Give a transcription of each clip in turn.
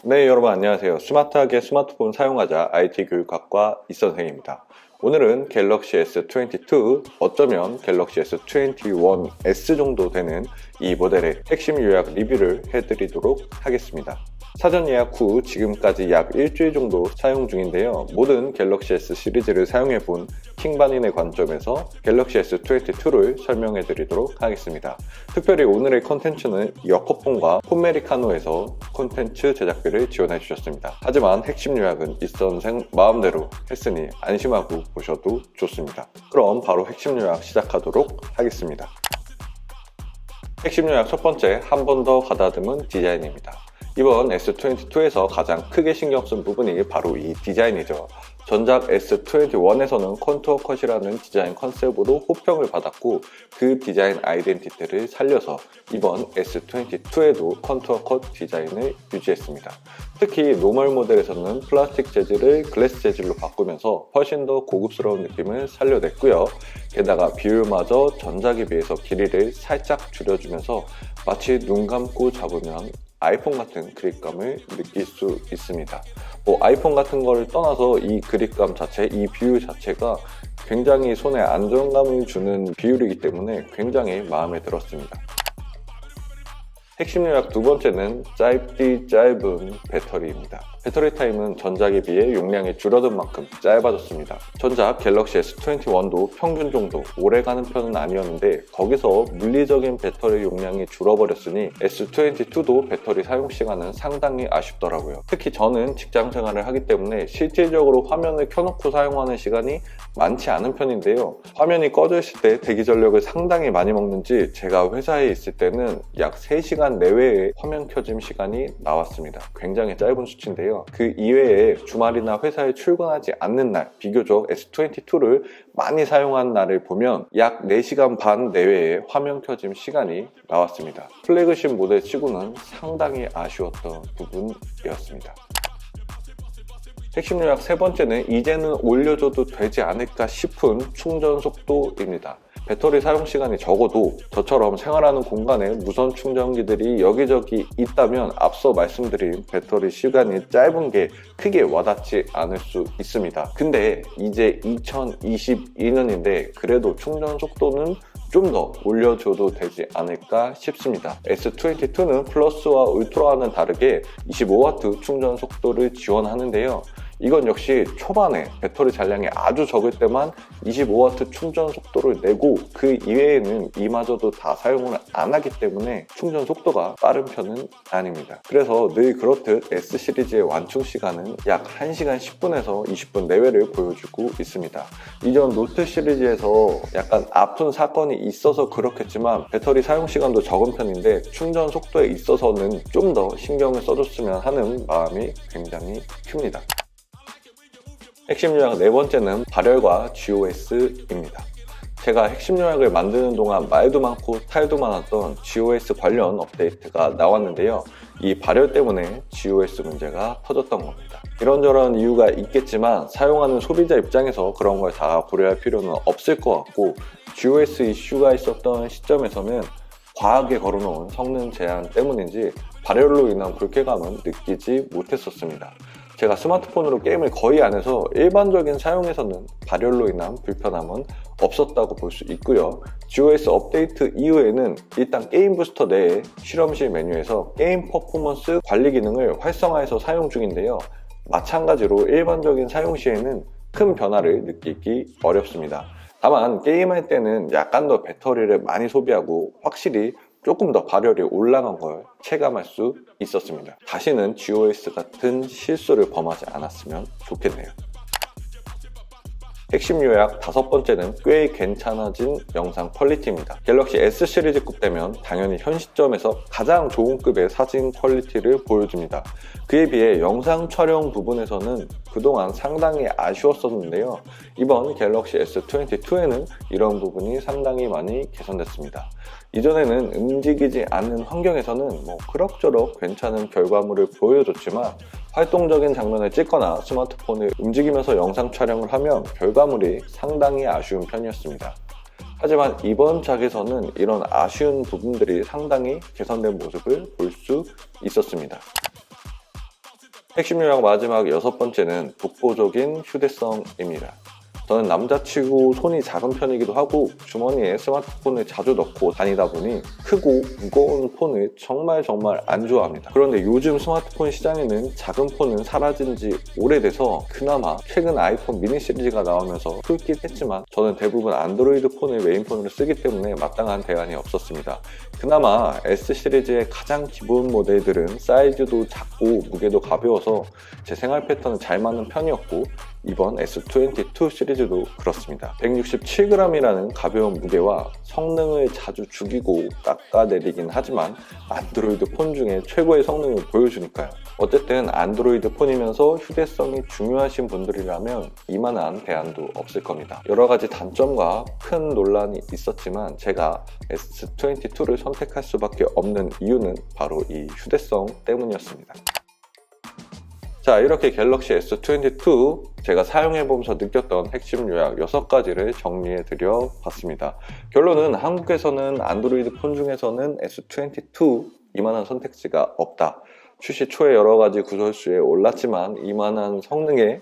네, 여러분 안녕하세요. 스마트하게 스마트폰 사용하자 IT 교육학과 이선생입니다. 오늘은 갤럭시 S22, 어쩌면 갤럭시 S21S 정도 되는 이 모델의 핵심 요약 리뷰를 해드리도록 하겠습니다. 사전 예약 후 지금까지 약 일주일 정도 사용 중인데요. 모든 갤럭시 S 시리즈를 사용해본 킹반인의 관점에서 갤럭시 S22를 설명해 드리도록 하겠습니다. 특별히 오늘의 컨텐츠는 여커폰과 폰메리카노에서 콘텐츠 제작비를 지원해 주셨습니다. 하지만 핵심 요약은 이선생 마음대로 했으니 안심하고 보셔도 좋습니다. 그럼 바로 핵심 요약 시작하도록 하겠습니다. 핵심 요약 첫 번째, 한 번 더 가다듬은 디자인입니다. 이번 S22에서 가장 크게 신경 쓴 부분이 바로 이 디자인이죠. 전작 S21에서는 컨투어 컷이라는 디자인 컨셉으로 호평을 받았고 그 디자인 아이덴티티를 살려서 이번 S22에도 컨투어 컷 디자인을 유지했습니다. 특히 노멀 모델에서는 플라스틱 재질을 글래스 재질로 바꾸면서 훨씬 더 고급스러운 느낌을 살려냈고요. 게다가 비율마저 전작에 비해서 길이를 살짝 줄여주면서 마치 눈 감고 잡으면 아이폰 같은 그립감을 느낄 수 있습니다. 아이폰 같은 거를 떠나서 이 그립감 자체, 이 비율 자체가 굉장히 손에 안정감을 주는 비율이기 때문에 굉장히 마음에 들었습니다. 핵심 요약 두 번째는 짧은 배터리입니다. 배터리 타임은 전작에 비해 용량이 줄어든 만큼 짧아졌습니다. 전작 갤럭시 S21도 평균 정도 오래가는 편은 아니었는데 거기서 물리적인 배터리 용량이 줄어버렸으니 S22도 배터리 사용 시간은 상당히 아쉽더라고요. 특히 저는 직장 생활을 하기 때문에 실질적으로 화면을 켜놓고 사용하는 시간이 많지 않은 편인데요. 화면이 꺼져 있을 때 대기 전력을 상당히 많이 먹는지 제가 회사에 있을 때는 약 3시간 내외의 화면 켜짐 시간이 나왔습니다. 굉장히 짧은 수치인데요. 그 이외에 주말이나 회사에 출근하지 않는 날, 비교적 S22를 많이 사용한 날을 보면 약 4시간 반 내외의 화면 켜짐 시간이 나왔습니다. 플래그십 모델 치고는 상당히 아쉬웠던 부분이었습니다. 핵심 요약 세 번째는 이제는 올려줘도 되지 않을까 싶은 충전 속도입니다. 배터리 사용 시간이 적어도 저처럼 생활하는 공간에 무선 충전기들이 여기저기 있다면 앞서 말씀드린 배터리 시간이 짧은 게 크게 와닿지 않을 수 있습니다. 근데 이제 2022년인데 그래도 충전 속도는 좀 더 올려줘도 되지 않을까 싶습니다. S22는 플러스와 울트라와는 다르게 25W 충전 속도를 지원하는데요. 이건 역시 초반에 배터리 잔량이 아주 적을 때만 25W 충전 속도를 내고 그 이외에는 이마저도 다 사용을 안 하기 때문에 충전 속도가 빠른 편은 아닙니다. 그래서 늘 그렇듯 S 시리즈의 완충 시간은 약 1시간 10분에서 20분 내외를 보여주고 있습니다. 이전 노트 시리즈에서 약간 아픈 사건이 있어서 그렇겠지만 배터리 사용 시간도 적은 편인데 충전 속도에 있어서는 좀 더 신경을 써줬으면 하는 마음이 굉장히 큽니다. 핵심 요약 네 번째는 발열과 GOS입니다. 제가 핵심 요약을 만드는 동안 말도 많고 탈도 많았던 GOS 관련 업데이트가 나왔는데요. 이 발열 때문에 GOS 문제가 터졌던 겁니다. 이런저런 이유가 있겠지만 사용하는 소비자 입장에서 그런 걸 다 고려할 필요는 없을 것 같고 GOS 이슈가 있었던 시점에서는 과하게 걸어놓은 성능 제한 때문인지 발열로 인한 불쾌감은 느끼지 못했었습니다. 제가 스마트폰으로 게임을 거의 안 해서 일반적인 사용에서는 발열로 인한 불편함은 없었다고 볼 수 있고요. GOS 업데이트 이후에는 일단 게임 부스터 내에 실험실 메뉴에서 게임 퍼포먼스 관리 기능을 활성화해서 사용 중인데요. 마찬가지로 일반적인 사용 시에는 큰 변화를 느끼기 어렵습니다. 다만 게임할 때는 약간 더 배터리를 많이 소비하고 확실히 조금 더 발열이 올라간 걸 체감할 수 있었습니다. 다시는 GOS 같은 실수를 범하지 않았으면 좋겠네요. 핵심 요약 다섯 번째는 꽤 괜찮아진 영상 퀄리티입니다. 갤럭시 S 시리즈급 되면 당연히 현 시점에서 가장 좋은 급의 사진 퀄리티를 보여줍니다. 그에 비해 영상 촬영 부분에서는 그동안 상당히 아쉬웠었는데요. 이번 갤럭시 S22에는 이런 부분이 상당히 많이 개선됐습니다. 이전에는 움직이지 않는 환경에서는 그럭저럭 괜찮은 결과물을 보여줬지만 활동적인 장면을 찍거나 스마트폰을 움직이면서 영상 촬영을 하면 결과물이 상당히 아쉬운 편이었습니다. 하지만 이번 작에서는 이런 아쉬운 부분들이 상당히 개선된 모습을 볼 수 있었습니다. 핵심 요약 마지막 6번째는 독보적인 휴대성입니다. 저는 남자치고 손이 작은 편이기도 하고 주머니에 스마트폰을 자주 넣고 다니다 보니 크고 무거운 폰을 정말 안 좋아합니다. 그런데 요즘 스마트폰 시장에는 작은 폰은 사라진 지 오래돼서 그나마 최근 아이폰 미니 시리즈가 나오면서 풀긴 했지만 저는 대부분 안드로이드 폰을 메인폰으로 쓰기 때문에 마땅한 대안이 없었습니다. 그나마 S 시리즈의 가장 기본 모델들은 사이즈도 작고 무게도 가벼워서 제 생활 패턴에 잘 맞는 편이었고 이번 S22 시리즈도 그렇습니다. 167g이라는 가벼운 무게와 성능을 자주 죽이고 깎아내리긴 하지만 안드로이드 폰 중에 최고의 성능을 보여주니까요. 어쨌든 안드로이드 폰이면서 휴대성이 중요하신 분들이라면 이만한 대안도 없을 겁니다. 여러 가지 단점과 큰 논란이 있었지만 제가 S22를 선택할 수밖에 없는 이유는 바로 이 휴대성 때문이었습니다. 자, 이렇게 갤럭시 S22 제가 사용해보면서 느꼈던 핵심 요약 6가지를 정리해드려 봤습니다. 결론은 한국에서는 안드로이드 폰 중에서는 S22 이만한 선택지가 없다. 출시 초에 여러 가지 구설수에 올랐지만 이만한 성능,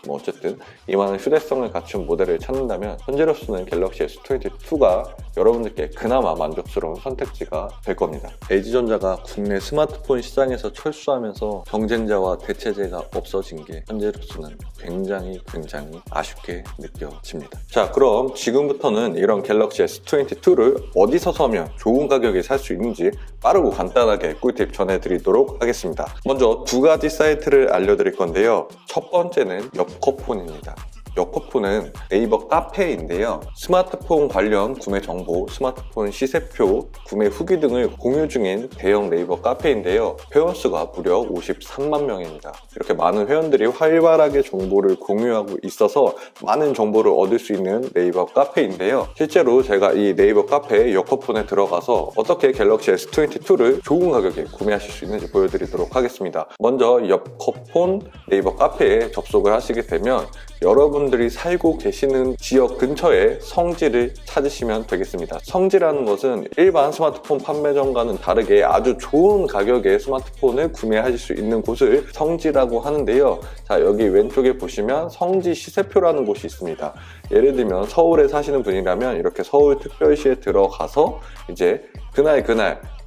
어쨌든 이만한 휴대성을 갖춘 모델을 찾는다면 현재로서는 갤럭시 S22가 여러분들께 그나마 만족스러운 선택지가 될 겁니다. LG전자가 국내 스마트폰 시장에서 철수하면서 경쟁자와 대체제가 없어진 게 현재로서는 굉장히 아쉽게 느껴집니다. 자, 그럼 지금부터는 이런 갤럭시 S22를 어디서 사면 좋은 가격에 살 수 있는지 빠르고 간단하게 꿀팁 전해드리도록 하겠습니다. 먼저 2가지 사이트를 알려드릴 건데요. 첫 번째는 엽커폰입니다. 엽커폰은 네이버 카페인데요. 스마트폰 관련 구매 정보, 스마트폰 시세표, 구매 후기 등을 공유 중인 대형 네이버 카페인데요. 회원수가 무려 53만 명입니다. 이렇게 많은 회원들이 활발하게 정보를 공유하고 있어서 많은 정보를 얻을 수 있는 네이버 카페인데요. 실제로 제가 이 네이버 카페 엽커폰에 들어가서 어떻게 갤럭시 S22를 좋은 가격에 구매하실 수 있는지 보여드리도록 하겠습니다. 먼저 엽커폰 네이버 카페에 접속을 하시게 되면 여러분들이 살고 계시는 지역 근처에 성지를 찾으시면 되겠습니다. 성지라는 것은 일반 스마트폰 판매점과는 다르게 아주 좋은 가격에 스마트폰을 구매하실 수 있는 곳을 성지라고 하는데요. 자, 여기 왼쪽에 보시면 성지 시세표라는 곳이 있습니다. 예를 들면 서울에 사시는 분이라면 이렇게 서울특별시에 들어가서 이제 그날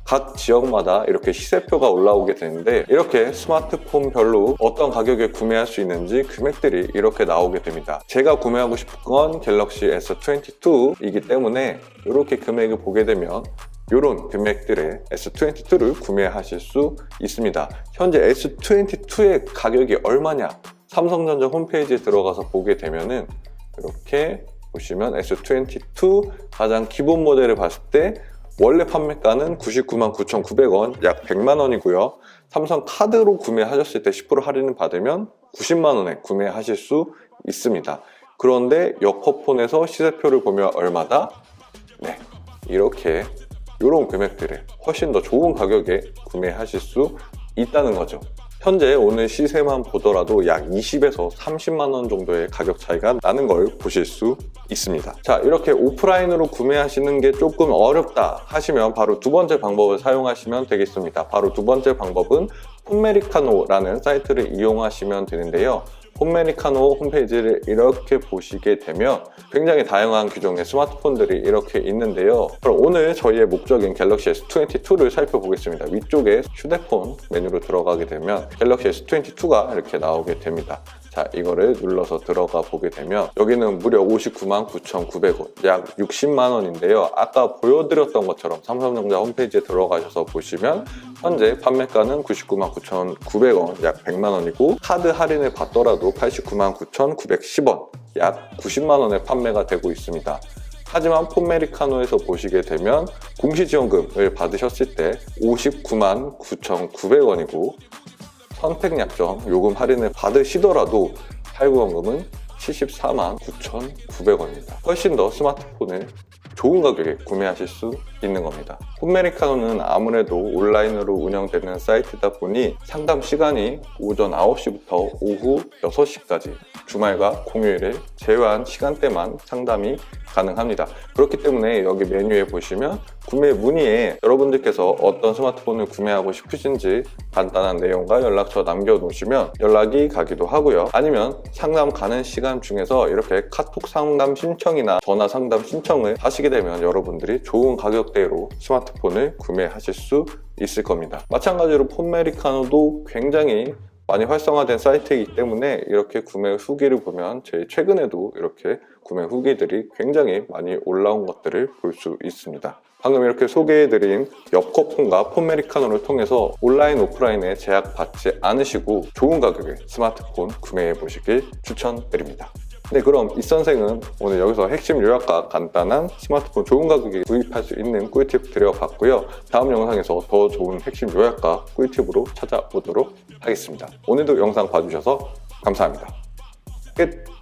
각 지역마다 이렇게 시세표가 올라오게 되는데 이렇게 스마트폰별로 어떤 가격에 구매할 수 있는지 금액들이 이렇게 나오게 됩니다. 제가 구매하고 싶은 건 갤럭시 S22이기 때문에 이렇게 금액을 보게 되면 이런 금액들의 S22를 구매하실 수 있습니다. 현재 S22의 가격이 얼마냐? 삼성전자 홈페이지에 들어가서 보게 되면은 이렇게 보시면 S22 가장 기본 모델을 봤을 때 원래 판매가는 99만 9,900원, 약 100만 원이고요. 삼성 카드로 구매하셨을 때 10% 할인을 받으면 90만 원에 구매하실 수 있습니다. 그런데 엽커폰에서 시세표를 보면 얼마다? 네, 이렇게 이런 금액들을 훨씬 더 좋은 가격에 구매하실 수 있다는 거죠. 현재 오늘 시세만 보더라도 약 20에서 30만 원 정도의 가격 차이가 나는 걸 보실 수 있습니다. 자, 이렇게 오프라인으로 구매하시는 게 조금 어렵다 하시면 바로 두 번째 방법을 사용하시면 되겠습니다. 바로 두 번째 방법은 폰메리카노라는 사이트를 이용하시면 되는데요. 폰메리카노 홈페이지를 이렇게 보시게 되면 굉장히 다양한 규정의 스마트폰들이 이렇게 있는데요. 그럼 오늘 저희의 목적인 갤럭시 S22를 살펴보겠습니다. 위쪽에 휴대폰 메뉴로 들어가게 되면 갤럭시 S22가 이렇게 나오게 됩니다. 자, 이거를 눌러서 들어가 보게 되면 여기는 무려 59만 9,900원, 약 60만 원인데요. 아까 보여드렸던 것처럼 삼성전자 홈페이지에 들어가셔서 보시면 현재 판매가는 99만 9,900원, 약 100만 원이고 카드 할인을 받더라도 89만 9,910원, 약 90만 원에 판매가 되고 있습니다. 하지만 폰메리카노에서 보시게 되면 공시지원금을 받으셨을 때 59만 9,900원이고 선택약정 요금 할인을 받으시더라도 할부원금은 74만 9,900원입니다. 훨씬 더 스마트폰을 좋은 가격에 구매하실 수 있는 겁니다. 폰메리카노는 아무래도 온라인으로 운영되는 사이트다 보니 상담 시간이 오전 9시부터 오후 6시까지 주말과 공휴일을 제외한 시간대만 상담이 가능합니다. 그렇기 때문에 여기 메뉴에 보시면 구매 문의에 여러분들께서 어떤 스마트폰을 구매하고 싶으신지 간단한 내용과 연락처 남겨놓으시면 연락이 가기도 하고요. 아니면 상담 가는 시간 중에서 이렇게 카톡 상담 신청이나 전화 상담 신청을 하시게 되면 여러분들이 좋은 가격대로 스마트폰을 구매하실 수 있을 겁니다. 마찬가지로 폰메리카노도 굉장히 많이 활성화된 사이트이기 때문에 이렇게 구매 후기를 보면 제일 최근에도 이렇게 구매 후기들이 굉장히 많이 올라온 것들을 볼 수 있습니다. 방금 이렇게 소개해드린 엽커폰과 폰메리카노를 통해서 온라인 오프라인에 제약받지 않으시고 좋은 가격에 스마트폰 구매해 보시길 추천드립니다. 네, 그럼 이 선생은 오늘 여기서 핵심 요약과 간단한 스마트폰 좋은 가격에 구입할 수 있는 꿀팁 드려봤고요. 다음 영상에서 더 좋은 핵심 요약과 꿀팁으로 찾아오도록 하겠습니다. 오늘도 영상 봐주셔서 감사합니다. 끝!